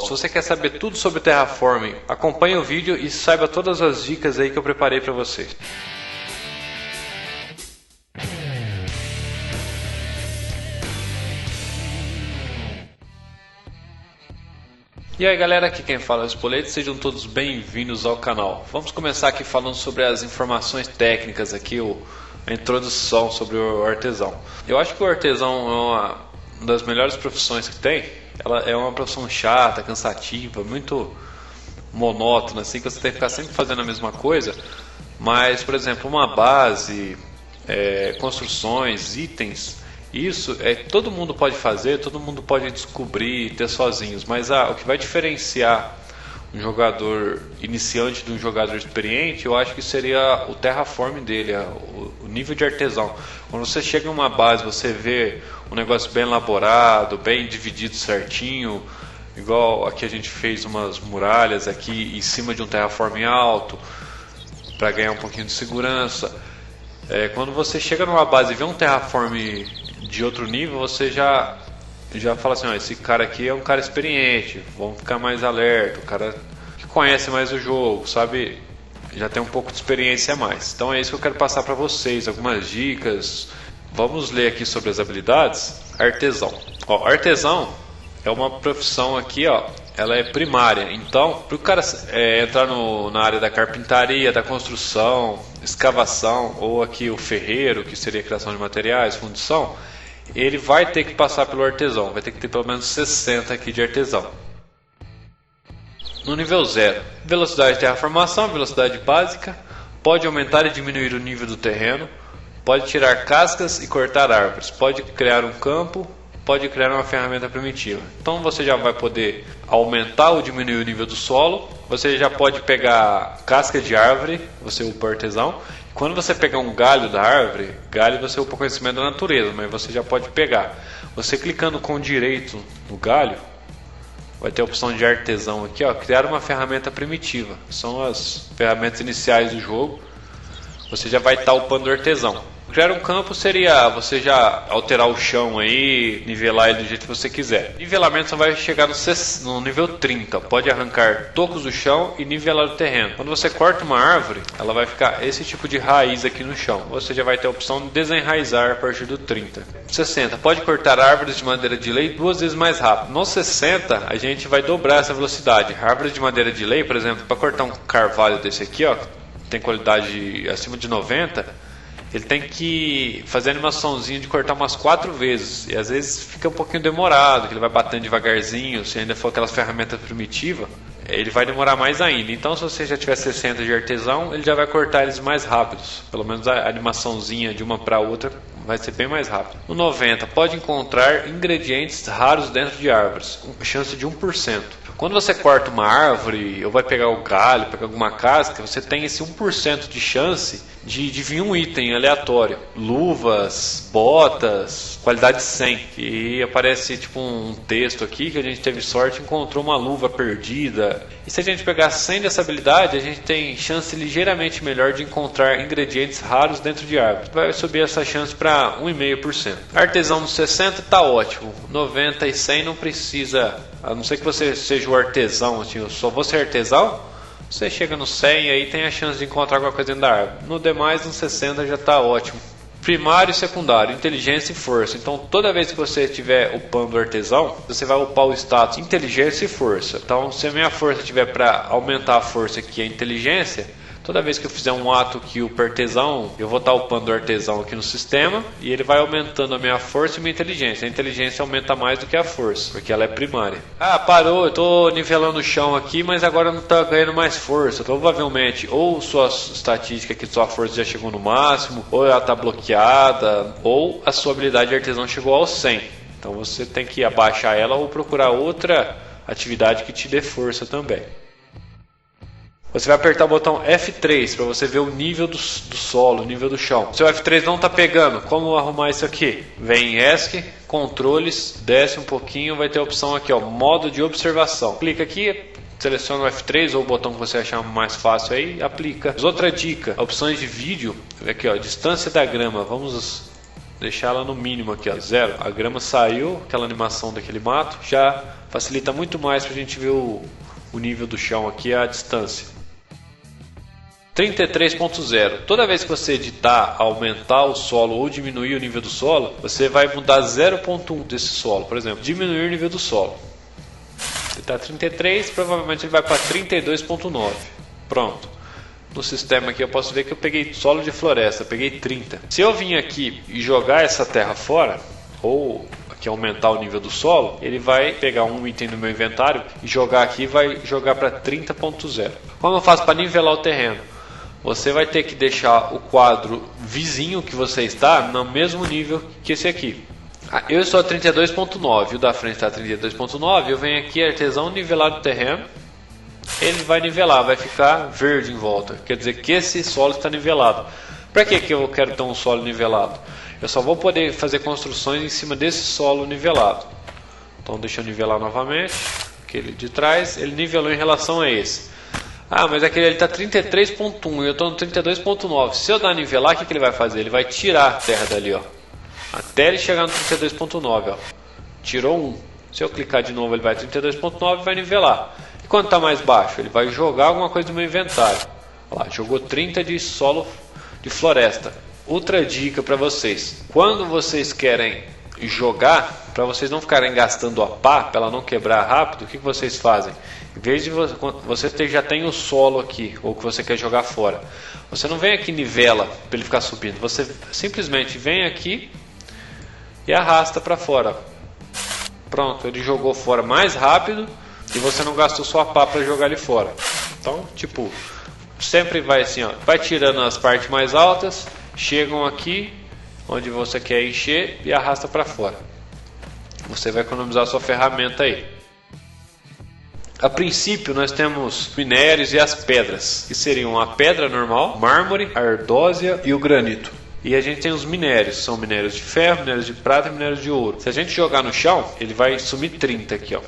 Se você quer saber tudo sobre Terraforming, acompanhe o vídeo e saiba todas as dicas aí que eu preparei para vocês. E aí galera, aqui quem fala é o Spoleto, sejam todos bem-vindos ao canal. Vamos começar aqui falando sobre as informações técnicas aqui, a introdução sobre o artesão. Eu acho que o artesão é uma das melhores profissões que tem. Ela é uma profissão chata, cansativa, muito monótona, assim, que você tem que ficar sempre fazendo a mesma coisa. Mas, por exemplo, uma base, construções, itens, isso todo mundo pode fazer, todo mundo pode descobrir e ter sozinhos. Mas o que vai diferenciar um jogador iniciante de um jogador experiente, eu acho que seria o terraforming dele, o nível de artesão. Quando você chega em uma base, você vê um negócio bem elaborado, bem dividido certinho, igual aqui a gente fez umas muralhas aqui em cima de um terraforming alto, para ganhar um pouquinho de segurança. Quando você chega numa base e vê um terraforming de outro nível, você já fala assim, esse cara aqui é um cara experiente, vamos ficar mais alerta, o cara que conhece mais o jogo, sabe, já tem um pouco de experiência a mais. Então é isso que eu quero passar para vocês, algumas dicas. Vamos ler aqui sobre as habilidades. Artesão. Artesão é uma profissão aqui, ela é primária. Então, para o cara entrar na área da carpintaria, da construção, escavação, ou aqui o ferreiro, que seria a criação de materiais, fundição, ele vai ter que passar pelo artesão, vai ter que ter pelo menos 60 aqui de artesão. No nível 0, velocidade de terraformação, velocidade básica, pode aumentar e diminuir o nível do terreno, pode tirar cascas e cortar árvores, pode criar um campo, pode criar uma ferramenta primitiva. Então você já vai poder aumentar ou diminuir o nível do solo, você já pode pegar casca de árvore, você upa artesão. Quando você pegar um galho da árvore, galho você upa conhecimento da natureza, mas você já pode pegar. Você clicando com direito no galho, vai ter a opção de artesão aqui, criar uma ferramenta primitiva. São as ferramentas iniciais do jogo. Você já vai estar upando o artesão. Criar um campo seria você já alterar o chão aí, nivelar ele do jeito que você quiser. Nivelamento só vai chegar no nível 30. Pode arrancar tocos do chão e nivelar o terreno. Quando você corta uma árvore, ela vai ficar esse tipo de raiz aqui no chão. Você já vai ter a opção de desenraizar a partir do 30. 60. Pode cortar árvores de madeira de lei 2 vezes mais rápido. No 60, a gente vai dobrar essa velocidade. Árvores de madeira de lei, por exemplo, para cortar um carvalho desse aqui, tem qualidade acima de 90, ele tem que fazer a animaçãozinha de cortar umas 4 vezes. E às vezes fica um pouquinho demorado, que ele vai batendo devagarzinho. Se ainda for aquelas ferramentas primitivas, ele vai demorar mais ainda. Então se você já tiver 60 de artesão, ele já vai cortar eles mais rápidos. Pelo menos a animaçãozinha de uma para outra vai ser bem mais rápido. No 90, pode encontrar ingredientes raros dentro de árvores. Chance de 1%. Quando você corta uma árvore, ou vai pegar o galho, pegar alguma casca, você tem esse 1% de chance de vir um item aleatório. Luvas, botas, qualidade 100. E aparece tipo um texto aqui que a gente teve sorte e encontrou uma luva perdida. E se a gente pegar 100 dessa habilidade, a gente tem chance ligeiramente melhor de encontrar ingredientes raros dentro de árvores. Vai subir essa chance para 1,5%. Artesão no 60 está ótimo. 90 e 100 não precisa, a não ser que você seja o artesão, assim, eu só vou ser artesão. Você chega no 100 e aí tem a chance de encontrar alguma coisa dentro da árvore. No demais, no 60 já está ótimo. Primário e secundário, inteligência e força. Então toda vez que você estiver upando o artesão, você vai upar o status inteligência e força. Então se a minha força tiver para aumentar a força, que é a inteligência, toda vez que eu fizer um ato que o artesão, eu vou estar upando o artesão aqui no sistema e ele vai aumentando a minha força e minha inteligência. A inteligência aumenta mais do que a força, porque ela é primária. Parou, eu estou nivelando o chão aqui, mas agora não está ganhando mais força. Provavelmente ou sua estatística que sua força já chegou no máximo, ou ela está bloqueada, ou a sua habilidade de artesão chegou ao 100. Então você tem que abaixar ela ou procurar outra atividade que te dê força também. Você vai apertar o botão F3 para você ver o nível do solo, o nível do chão. Se o F3 não está pegando, como arrumar isso aqui? Vem em ESC, controles, desce um pouquinho, vai ter a opção aqui, modo de observação. Clica aqui, seleciona o F3 ou o botão que você achar mais fácil aí, aplica. Outra dica, opções de vídeo, aqui distância da grama, vamos deixar ela no mínimo aqui, ó, 0. A grama saiu, aquela animação daquele mato, já facilita muito mais para a gente ver o nível do chão aqui, a distância. 33.0. Toda vez que você editar, aumentar o solo ou diminuir o nível do solo, você vai mudar 0.1 desse solo. Por exemplo, diminuir o nível do solo. Ele está 33, provavelmente ele vai para 32.9. Pronto. No sistema aqui eu posso ver que eu peguei solo de floresta, peguei 30. Se eu vim aqui e jogar essa terra fora, ou aqui aumentar o nível do solo, ele vai pegar um item do meu inventário e jogar aqui, vai jogar para 30.0. Como eu faço para nivelar o terreno? Você vai ter que deixar o quadro vizinho que você está no mesmo nível que esse aqui. Eu estou a 32.9, o da frente está a 32.9, eu venho aqui, artesão, nivelar o terreno. Ele vai nivelar, vai ficar verde em volta. Quer dizer que esse solo está nivelado. Para que eu quero ter um solo nivelado? Eu só vou poder fazer construções em cima desse solo nivelado. Então deixa eu nivelar novamente. Aquele de trás, ele nivelou em relação a esse. Ah, mas aquele ali está 33.1 e eu estou no 32.9. Se eu dar nivelar, o que ele vai fazer? Ele vai tirar a terra dali, ó, até ele chegar no 32.9. Tirou 1. Se eu clicar de novo, ele vai 32.9 e vai nivelar. E quando está mais baixo, ele vai jogar alguma coisa do meu inventário. Olha lá, jogou 30 de solo de floresta. Outra dica para vocês: quando vocês querem jogar, para vocês não ficarem gastando a pá, para ela não quebrar rápido, o que vocês fazem? Em vez de você já tem o solo aqui, ou que você quer jogar fora, você não vem aqui e nivela para ele ficar subindo. Você simplesmente vem aqui e arrasta para fora. Pronto, ele jogou fora mais rápido e você não gastou sua pá para jogar ele fora. Então, tipo, sempre vai assim, ó, vai tirando as partes mais altas, chegam aqui onde você quer encher e arrasta para fora. Você vai economizar a sua ferramenta aí. A princípio nós temos minérios e as pedras, que seriam a pedra normal, mármore, a ardósia e o granito. E a gente tem os minérios, são minérios de ferro, minérios de prata e minérios de ouro. Se a gente jogar no chão, ele vai sumir 30 aqui, ó,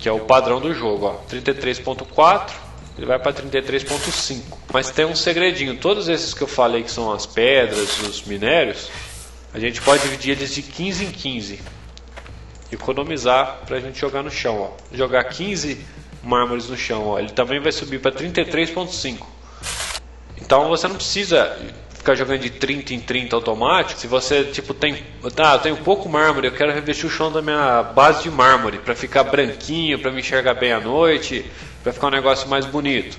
que é o padrão do jogo, ó, 33.4, ele vai para 33.5. Mas tem um segredinho, todos esses que eu falei que são as pedras, os minérios, a gente pode dividir eles de 15 em 15. Economizar para a gente jogar no chão, ó. Jogar 15 mármores no chão, ó, ele também vai subir para 33.5. Então você não precisa ficar jogando de 30 em 30 automático. Se você tipo tem, eu tenho pouco mármore, eu quero revestir o chão da minha base de mármore para ficar branquinho, para me enxergar bem à noite, para ficar um negócio mais bonito.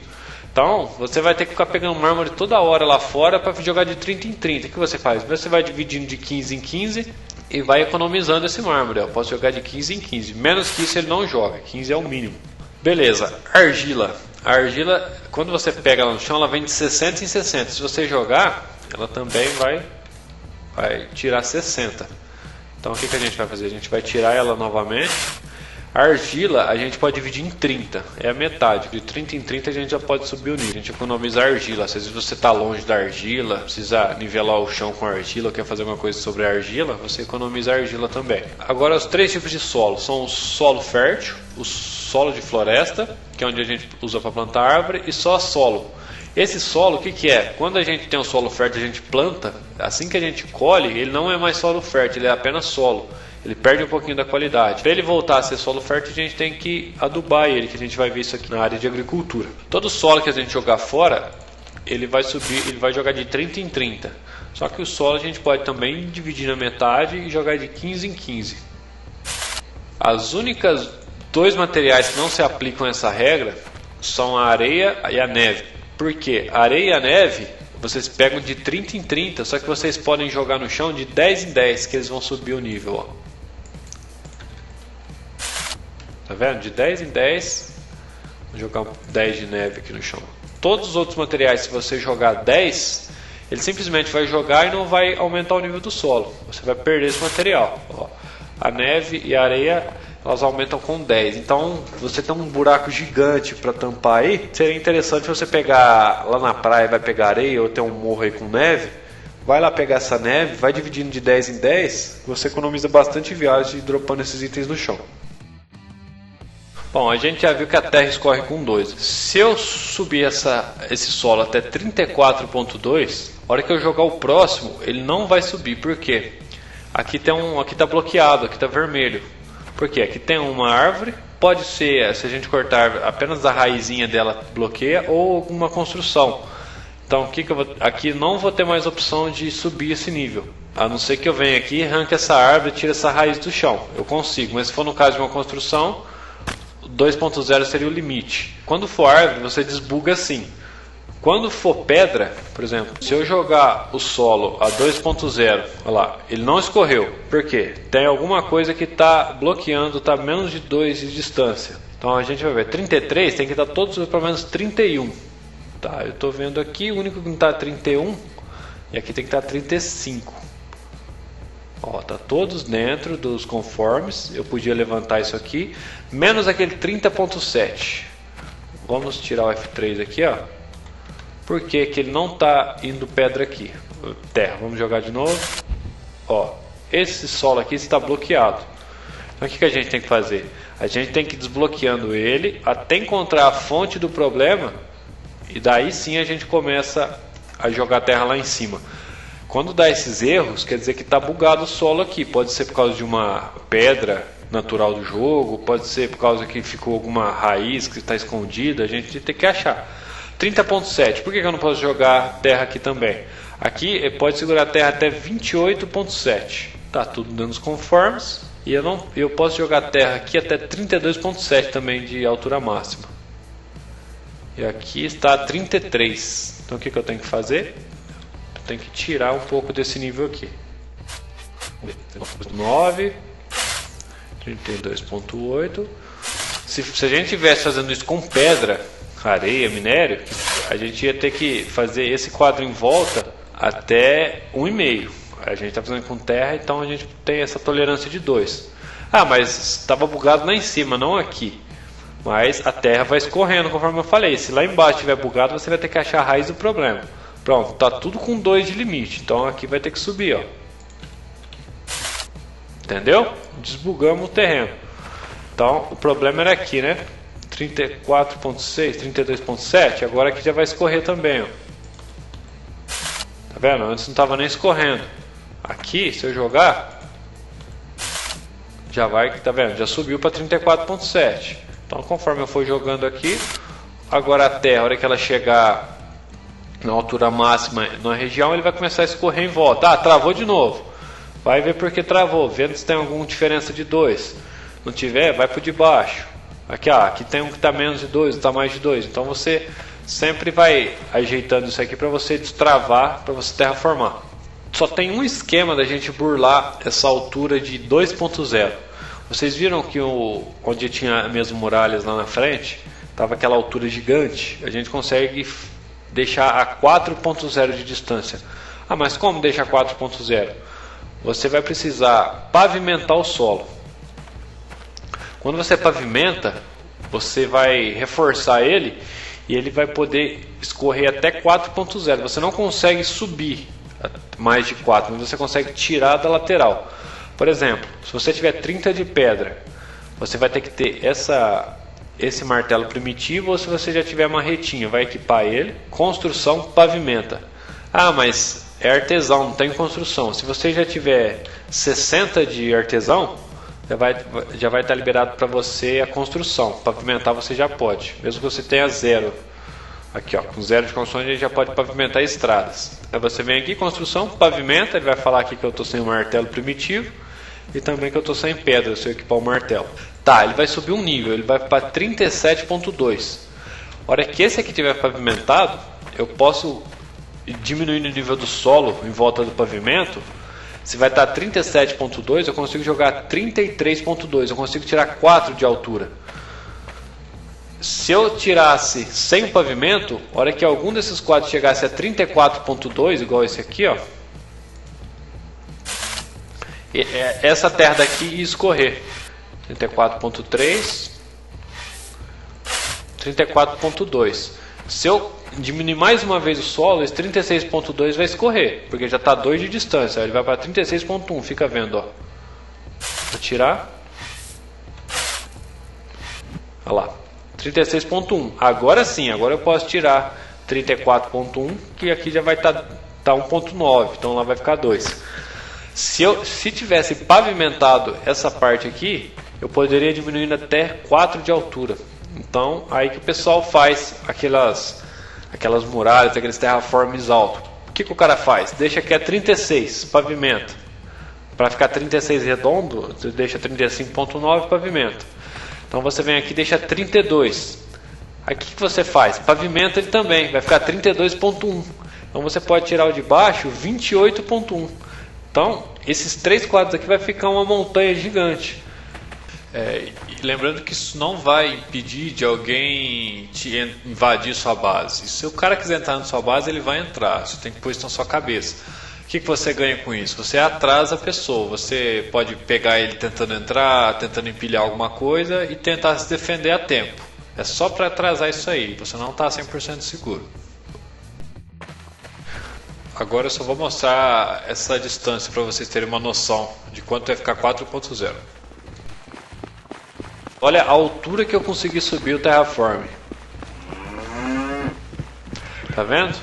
Então você vai ter que ficar pegando mármore toda hora lá fora para jogar de 30 em 30. O que você faz? Você vai dividindo de 15 em 15 e vai economizando esse mármore. Eu posso jogar de 15 em 15. Menos que isso ele não joga. 15 é o mínimo. Beleza. Argila. A argila, quando você pega ela no chão, ela vem de 60 em 60. Se você jogar, ela também vai tirar 60. Então o que a gente vai fazer? A gente vai tirar ela novamente. A argila a gente pode dividir em 30. É a metade. De 30 em 30 a gente já pode subir o nível. A gente economiza a argila. Às vezes você está longe da argila, precisa nivelar o chão com a argila, ou quer fazer alguma coisa sobre a argila, você economiza a argila também. Agora os três tipos de solo. São o solo fértil, o solo de floresta, que é onde a gente usa para plantar árvore, e só solo. Esse solo, o que é? Quando a gente tem um solo fértil, a gente planta, assim que a gente colhe, ele não é mais solo fértil, ele é apenas solo. Ele perde um pouquinho da qualidade. Para ele voltar a ser solo fértil, a gente tem que adubar ele, que a gente vai ver isso aqui na área de agricultura. Todo solo que a gente jogar fora, ele vai subir, ele vai jogar de 30 em 30. Só que o solo a gente pode também dividir na metade e jogar de 15 em 15. As únicas dois materiais que não se aplicam a essa regra são a areia e a neve. Por quê? A areia e a neve vocês pegam de 30 em 30, só que vocês podem jogar no chão de 10 em 10, que eles vão subir o nível, ó. Tá vendo? De 10 em 10, vou jogar 10 de neve aqui no chão. Todos os outros materiais, se você jogar 10, ele simplesmente vai jogar e não vai aumentar o nível do solo. Você vai perder esse material, ó. A neve e a areia, elas aumentam com 10. Então, você tem um buraco gigante para tampar aí. Seria interessante você pegar lá na praia, vai pegar areia, ou tem um morro aí com neve. Vai lá pegar essa neve, vai dividindo de 10 em 10. Você economiza bastante viagem dropando esses itens no chão. Bom, a gente já viu que a terra escorre com 2. Se eu subir esse solo até 34.2, a hora que eu jogar o próximo, ele não vai subir. Por quê? aqui tá bloqueado, aqui tá vermelho. Por quê? Aqui tem uma árvore, pode ser, se a gente cortar apenas a raizinha dela bloqueia, ou alguma construção. Então aqui não vou ter mais opção de subir esse nível. A não ser que eu venha aqui, arranque essa árvore e tire essa raiz do chão. Eu consigo, mas se for no caso de uma construção, 2.0 seria o limite. Quando for árvore, você desbuga assim. Quando for pedra, por exemplo, se eu jogar o solo a 2.0, olha lá, ele não escorreu. Por quê? Tem alguma coisa que está bloqueando, está menos de 2 de distância. Então a gente vai ver, 33 tem que estar todos pelo menos 31. Tá, eu estou vendo aqui, o único que não está 31, e aqui tem que estar 35. Ó, tá todos dentro dos conformes. Eu podia levantar isso aqui, menos aquele 30.7. Vamos tirar o F3 aqui, ó. Por que que ele não está indo pedra aqui? Terra, vamos jogar de novo. Ó, esse solo aqui está bloqueado. Então o que a gente tem que fazer? A gente tem que ir desbloqueando ele até encontrar a fonte do problema. E daí sim a gente começa a jogar terra lá em cima. Quando dá esses erros, quer dizer que está bugado o solo aqui. Pode ser por causa de uma pedra natural do jogo, pode ser por causa que ficou alguma raiz que está escondida. A gente tem que achar. 30.7, por que eu não posso jogar terra aqui também? Aqui pode segurar terra até 28.7. Tá tudo dando os conformes. E eu posso jogar terra aqui até 32.7 também de altura máxima. E aqui está 33. Então o que eu tenho que fazer? Eu tenho que tirar um pouco desse nível aqui. 9, 32.8. Se a gente estivesse fazendo isso com pedra, areia, minério, a gente ia ter que fazer esse quadro em volta até 1,5. A gente está fazendo com terra, então a gente tem essa tolerância de 2. Ah, mas estava bugado lá em cima, não aqui. Mas a terra vai escorrendo, conforme eu falei. Se lá embaixo estiver bugado, você vai ter que achar a raiz do problema. Pronto, está tudo com 2 de limite. Então aqui vai ter que subir, ó. Entendeu? Desbugamos o terreno. Então o problema era aqui, né? 34.6, 32.7. Agora aqui já vai escorrer também, ó. Tá vendo? Antes não estava nem escorrendo. Aqui, se eu jogar, já vai, tá vendo? Já subiu para 34.7. Então, conforme eu for jogando aqui, agora a terra, a hora que ela chegar na altura máxima na região, ele vai começar a escorrer em volta. Ah, travou de novo. Vai ver porque travou, vendo se tem alguma diferença de 2. Não tiver, vai para o de baixo. Aqui, ó, aqui tem um que está menos de 2, está mais de 2. Então você sempre vai ajeitando isso aqui para você destravar, para você terraformar. Só tem um esquema da gente burlar essa altura de 2.0. Vocês viram que onde tinha mesmo muralhas lá na frente, estava aquela altura gigante. A gente consegue deixar a 4.0 de distância. Ah, mas como deixar 4.0? Você vai precisar pavimentar o solo. Quando você pavimenta, você vai reforçar ele e ele vai poder escorrer até 4.0. Você não consegue subir mais de 4, mas você consegue tirar da lateral. Por exemplo, se você tiver 30 de pedra, você vai ter que ter esse martelo primitivo, ou se você já tiver marretinha, vai equipar ele. Construção, pavimenta. Ah, mas é artesão, não tem construção. Se você já tiver 60 de artesão, já vai estar liberado para você a construção. Pavimentar você já pode, mesmo que você tenha 0. Aqui, ó, com 0 de construção a gente já pode pavimentar estradas. Aí você vem aqui, construção, pavimenta. Ele vai falar aqui que eu estou sem o martelo primitivo e também que eu estou sem pedra, se eu equipar o martelo. Tá, ele vai subir um nível, ele vai para 37.2. A hora que esse aqui tiver pavimentado, eu posso diminuir o nível do solo em volta do pavimento. Se vai estar 37.2, eu consigo jogar 33.2. Eu consigo tirar 4 de altura. Se eu tirasse sem o pavimento, a hora que algum desses quadros chegasse a 34.2, igual esse aqui, ó, essa terra daqui ia escorrer. 34.3, 34.2. Se eu diminuir mais uma vez o solo, esse 36.2 vai escorrer, porque já está 2 de distância. Ele vai para 36.1, fica vendo, ó. Vou tirar. Olha lá, 36.1. Agora sim, agora eu posso tirar 34.1, que aqui já vai estar 1.9, então lá vai ficar 2. Se tivesse pavimentado essa parte aqui, eu poderia diminuir até 4 de altura. Então, aí que o pessoal faz aquelas muralhas, aqueles terraformes altos. O que o cara faz? Deixa aqui a 36, pavimento. Para ficar 36 redondo, você deixa 35.9 pavimento. Então você vem aqui e deixa 32. Aí o que você faz? Pavimenta ele também, vai ficar 32.1. Então você pode tirar o de baixo, 28.1. Então, esses 3 quadros aqui vai ficar uma montanha gigante. E lembrando que isso não vai impedir de alguém te invadir sua base. E se o cara quiser entrar na sua base, ele vai entrar. Você tem que pôr isso na sua cabeça. O que você ganha com isso? Você atrasa a pessoa. Você pode pegar ele tentando entrar, tentando empilhar alguma coisa e tentar se defender a tempo. É só para atrasar isso aí. Você não está 100% seguro. Agora eu só vou mostrar essa distância para vocês terem uma noção de quanto vai ficar 4.0. Olha a altura que eu consegui subir o terraform. Tá vendo?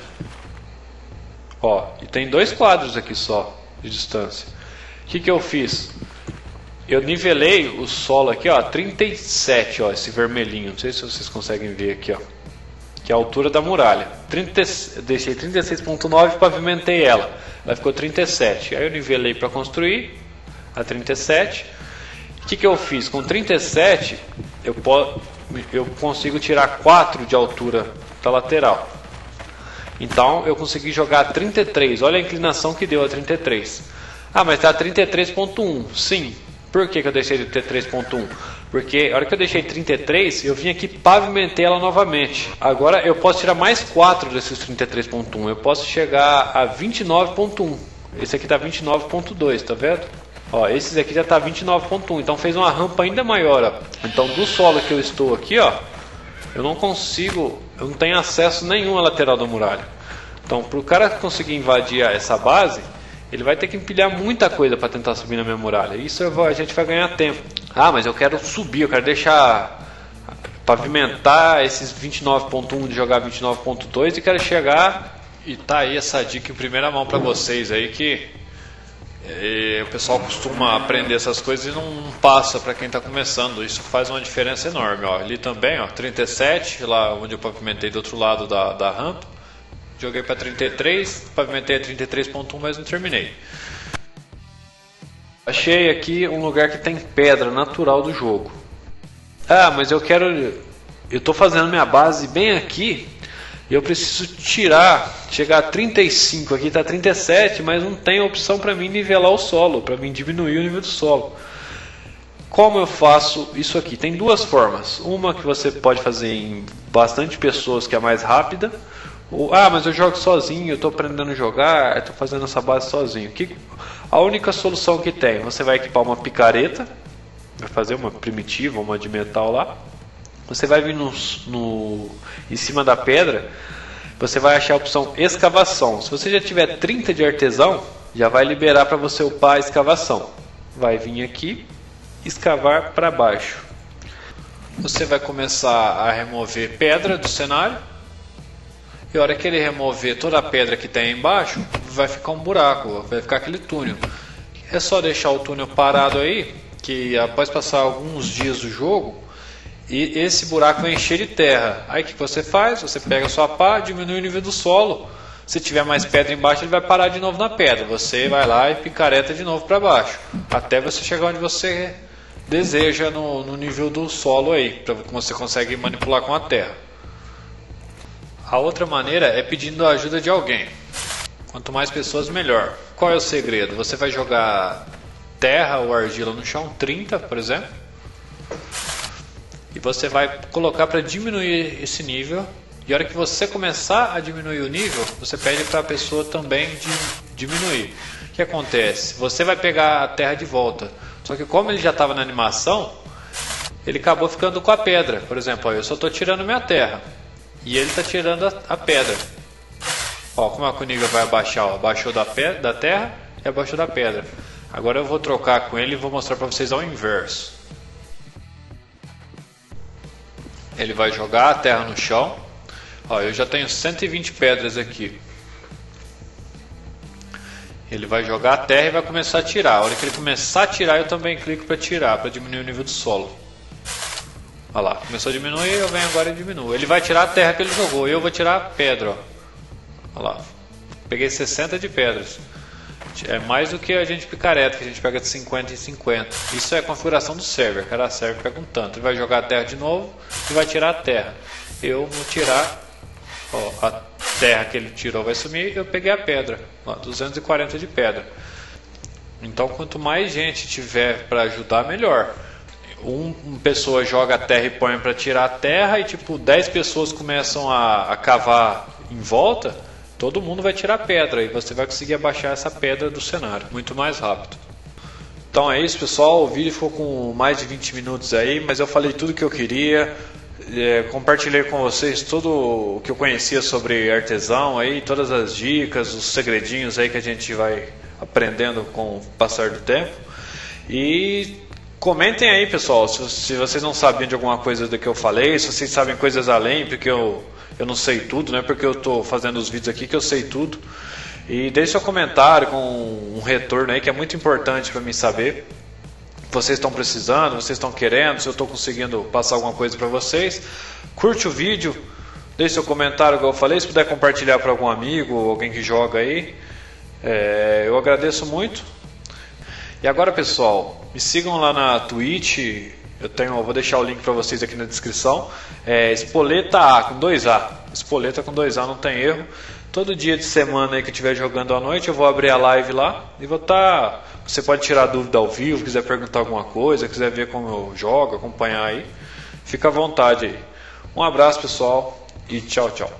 Ó, e tem 2 quadros aqui só de distância. O que eu fiz? Eu nivelei o solo aqui, ó, 37, ó, esse vermelhinho. Não sei se vocês conseguem ver aqui, ó. Que é a altura da muralha. Deixei 36.9 e pavimentei ela. Ela ficou 37. Aí eu nivelei para construir a 37. O que eu fiz? Com 37 eu consigo tirar 4 de altura da lateral. Então eu consegui jogar a 33. Olha a inclinação que deu a 33. Ah, mas está 33.1. Sim. Por que eu deixei de 33.1? Porque a hora que eu deixei 33, eu vim aqui e pavimentei ela novamente. Agora eu posso tirar mais 4 desses 33.1. Eu posso chegar a 29.1. Esse aqui está 29.2, tá vendo? Ó, esses aqui já está 29.1. Então fez uma rampa ainda maior. Ó. Então do solo que eu estou aqui, ó, eu não tenho acesso nenhum à lateral da muralha. Então para o cara conseguir invadir essa base, ele vai ter que empilhar muita coisa para tentar subir na minha muralha. Isso a gente vai ganhar tempo. Ah, mas eu quero subir, eu quero pavimentar esses 29.1 de jogar 29.2 e quero chegar. E tá aí essa dica em primeira mão para vocês aí que o pessoal costuma aprender essas coisas e não passa para quem está começando. Isso faz uma diferença enorme. Ó. Ali também, ó, 37, lá onde eu pavimentei do outro lado da rampa. Joguei para 33, pavimentei a 33.1, mas não terminei. Achei aqui um lugar que tem pedra natural do jogo. Ah, mas eu estou fazendo minha base bem aqui e eu preciso chegar a 35, aqui está 37, mas não tem opção para mim nivelar o solo, para mim diminuir o nível do solo. Como eu faço isso aqui? Tem 2 formas. Uma que você pode fazer em bastante pessoas, que é mais rápida. Mas eu jogo sozinho, eu estou aprendendo a jogar, estou fazendo essa base sozinho. A única solução que tem, você vai equipar uma picareta, vai fazer uma primitiva, uma de metal lá. Você vai vir em cima da pedra, você vai achar a opção escavação. Se você já tiver 30 de artesão, já vai liberar para você upar a escavação. Vai vir aqui, escavar para baixo. Você vai começar a remover pedra do cenário. E a hora que ele remover toda a pedra que tem embaixo, vai ficar um buraco, vai ficar aquele túnel. É só deixar o túnel parado aí, que após passar alguns dias do jogo, e esse buraco vai encher de terra. Aí o que você faz? Você pega a sua pá, diminui o nível do solo. Se tiver mais pedra embaixo, ele vai parar de novo na pedra. Você vai lá e picareta de novo para baixo, até você chegar onde você deseja no nível do solo aí, para que você consegue manipular com a terra. A outra maneira é pedindo a ajuda de alguém. Quanto mais pessoas, melhor. Qual é o segredo? Você vai jogar terra ou argila no chão, 30, por exemplo. E você vai colocar para diminuir esse nível. E a hora que você começar a diminuir o nível, você pede para a pessoa também diminuir. O que acontece? Você vai pegar a terra de volta. Só que como ele já estava na animação, ele acabou ficando com a pedra. Por exemplo, eu só estou tirando minha terra. E ele está tirando a pedra. Ó, como é que o nível vai abaixar? Ó, abaixou da terra e abaixou da pedra. Agora eu vou trocar com ele e vou mostrar para vocês ao inverso. Ele vai jogar a terra no chão. Ó, eu já tenho 120 pedras aqui. Ele vai jogar a terra e vai começar a tirar. A hora que ele começar a tirar, eu também clico para tirar, para diminuir o nível do solo. Olha lá, começou a diminuir, eu venho agora e diminuo. Ele vai tirar a terra que ele jogou e eu vou tirar a pedra. Ó. Olha lá, peguei 60 de pedras. É mais do que a gente picareta, que a gente pega de 50 em 50. Isso é a configuração do server. Cada server pega um tanto. Ele vai jogar a terra de novo e vai tirar a terra. Eu vou tirar, ó, a terra que ele tirou vai sumir, eu peguei a pedra, ó, 240 de pedra. Então quanto mais gente tiver para ajudar, melhor. Uma pessoa joga a terra e põe para tirar a terra e tipo 10 pessoas começam a cavar em volta, todo mundo vai tirar pedra e você vai conseguir abaixar essa pedra do cenário muito mais rápido. Então é isso, pessoal, o vídeo ficou com mais de 20 minutos aí, mas eu falei tudo que eu queria. Compartilhei com vocês tudo o que eu conhecia sobre artesão aí, todas as dicas, os segredinhos aí que a gente vai aprendendo com o passar do tempo. E comentem aí, pessoal, se vocês não sabiam de alguma coisa do que eu falei, se vocês sabem coisas além, porque eu não sei tudo, não é porque eu estou fazendo os vídeos aqui que eu sei tudo. E deixe seu comentário com um retorno aí que é muito importante para mim saber. Vocês estão precisando, vocês estão querendo, se eu estou conseguindo passar alguma coisa para vocês. Curte o vídeo, deixe seu comentário, como eu falei, se puder compartilhar para algum amigo, alguém que joga aí, eu agradeço muito. E agora, pessoal, me sigam lá na Twitch, eu vou deixar o link para vocês aqui na descrição, Espoleta A, com 2A, Espoleta com 2A, não tem erro. Todo dia de semana aí que eu estiver jogando à noite, eu vou abrir a live lá e vou estar... Você pode tirar dúvida ao vivo, quiser perguntar alguma coisa, quiser ver como eu jogo, acompanhar aí. Fica à vontade aí. Um abraço, pessoal, e tchau, tchau.